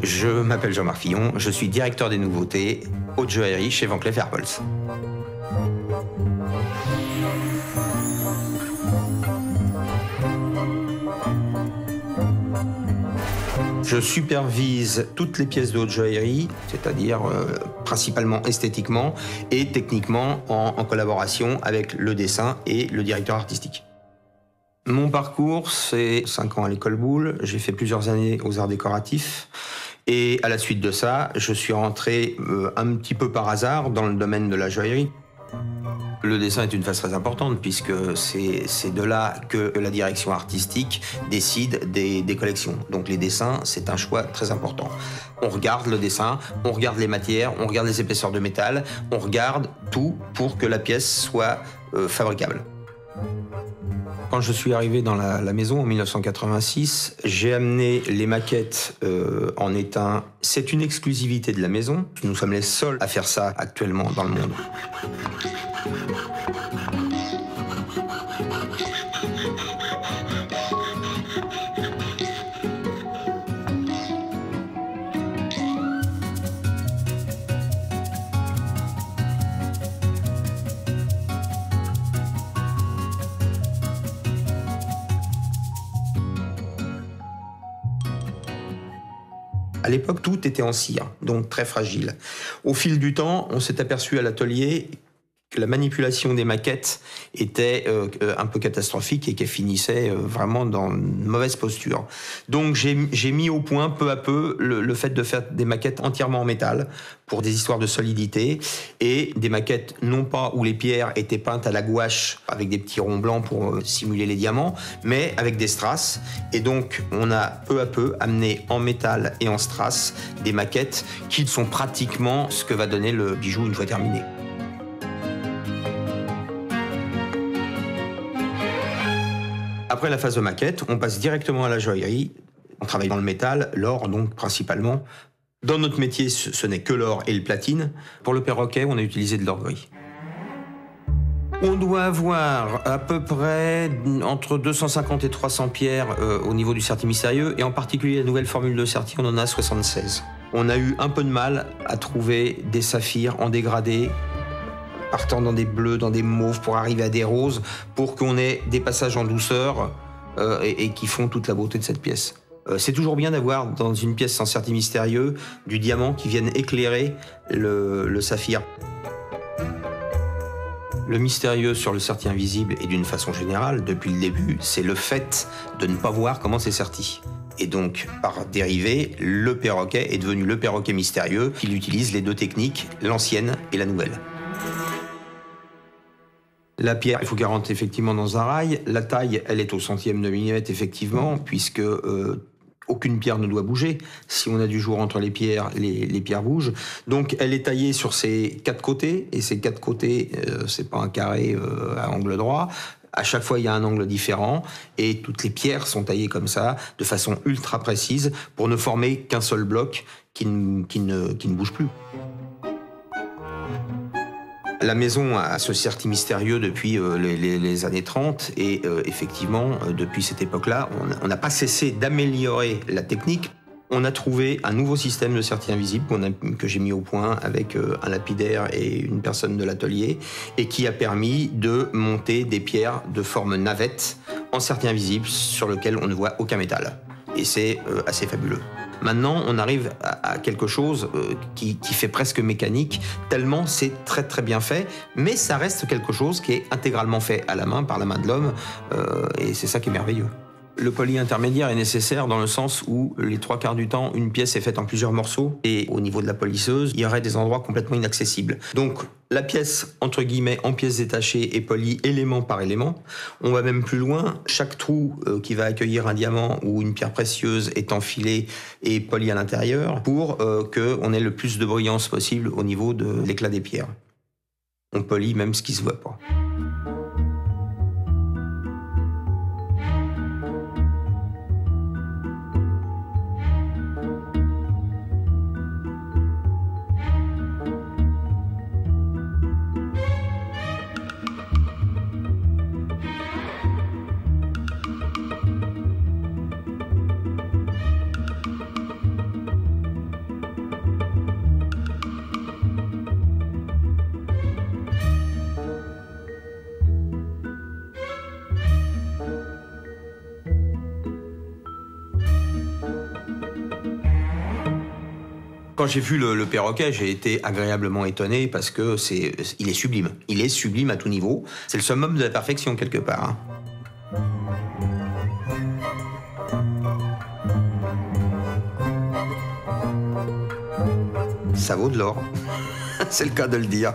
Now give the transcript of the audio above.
Je m'appelle Jean-Marc Fillon, je suis directeur des nouveautés haute joaillerie chez Van Cleef & Arpels. Je supervise toutes les pièces de haute joaillerie, c'est-à-dire principalement esthétiquement et techniquement en collaboration avec le dessin et le directeur artistique. Mon parcours, c'est 5 ans à l'école Boulle, j'ai fait plusieurs années aux arts décoratifs et à la suite de ça, je suis rentré un petit peu par hasard dans le domaine de la joaillerie. Le dessin est une phase très importante puisque c'est de là que la direction artistique décide des collections. Donc les dessins, c'est un choix très important. On regarde le dessin, on regarde les matières, on regarde les épaisseurs de métal, on regarde tout pour que la pièce soit fabricable. Quand je suis arrivé dans la maison en 1986, j'ai amené les maquettes en étain. C'est une exclusivité de la maison. Nous sommes les seuls à faire ça actuellement dans le monde. À l'époque, tout était en cire, donc très fragile. Au fil du temps, on s'est aperçu à l'atelier que la manipulation des maquettes était un peu catastrophique et qu'elle finissait vraiment dans une mauvaise posture. Donc j'ai mis au point peu à peu le fait de faire des maquettes entièrement en métal pour des histoires de solidité et des maquettes non pas où les pierres étaient peintes à la gouache avec des petits ronds blancs pour simuler les diamants, mais avec des strass. Et donc on a peu à peu amené en métal et en strass des maquettes qui sont pratiquement ce que va donner le bijou une fois terminé. Après la phase de maquette, on passe directement à la joaillerie. On travaille dans le métal, l'or donc principalement. Dans notre métier, ce n'est que l'or et le platine. Pour le perroquet, on a utilisé de l'or gris. On doit avoir à peu près entre 250 et 300 pierres au niveau du Certi mystérieux, et en particulier la nouvelle formule de Certi, on en a 76. On a eu un peu de mal à trouver des saphirs en dégradé, partant dans des bleus, dans des mauves, pour arriver à des roses, pour qu'on ait des passages en douceur et qui font toute la beauté de cette pièce. C'est toujours bien d'avoir dans une pièce sans Certi mystérieux du diamant qui vienne éclairer le saphir. Le mystérieux sur le Certi invisible et d'une façon générale, depuis le début, c'est le fait de ne pas voir comment c'est serti. Et donc, par dérivé, le perroquet est devenu le perroquet mystérieux. Il utilise les deux techniques, l'ancienne et la nouvelle. La pierre, il faut qu'elle rentre effectivement dans un rail. La taille, elle est au centième de millimètre, effectivement, puisque aucune pierre ne doit bouger. Si on a du jour entre les pierres bougent. Donc, elle est taillée sur ses 4 côtés, et ces 4 côtés, c'est pas un carré à angle droit. À chaque fois, il y a un angle différent, et toutes les pierres sont taillées comme ça, de façon ultra précise, pour ne former qu'un seul bloc qui ne bouge plus. La maison a ce Certi mystérieux depuis les années 30 et effectivement, depuis cette époque-là, on n'a pas cessé d'améliorer la technique. On a trouvé un nouveau système de Certi invisible que j'ai mis au point avec un lapidaire et une personne de l'atelier et qui a permis de monter des pierres de forme navette en Certi invisible sur lequel on ne voit aucun métal. Et c'est assez fabuleux. Maintenant, on arrive à quelque chose qui fait presque mécanique, tellement c'est très très bien fait, mais ça reste quelque chose qui est intégralement fait à la main, par la main de l'homme, et c'est ça qui est merveilleux. Le poli intermédiaire est nécessaire dans le sens où les 3/4 du temps, une pièce est faite en plusieurs morceaux et au niveau de la polisseuse, il y aurait des endroits complètement inaccessibles. Donc la pièce, entre guillemets, en pièces détachées est polie élément par élément. On va même plus loin. Chaque trou qui va accueillir un diamant ou une pierre précieuse est enfilé et poli à l'intérieur pour qu'on ait le plus de brillance possible au niveau de l'éclat des pierres. On polit même ce qui ne se voit pas. quand j'ai vu le perroquet, j'ai été agréablement étonné parce que il est sublime. Il est sublime à tout niveau. C'est le summum de la perfection quelque part. Hein. Ça vaut de l'or. C'est le cas de le dire.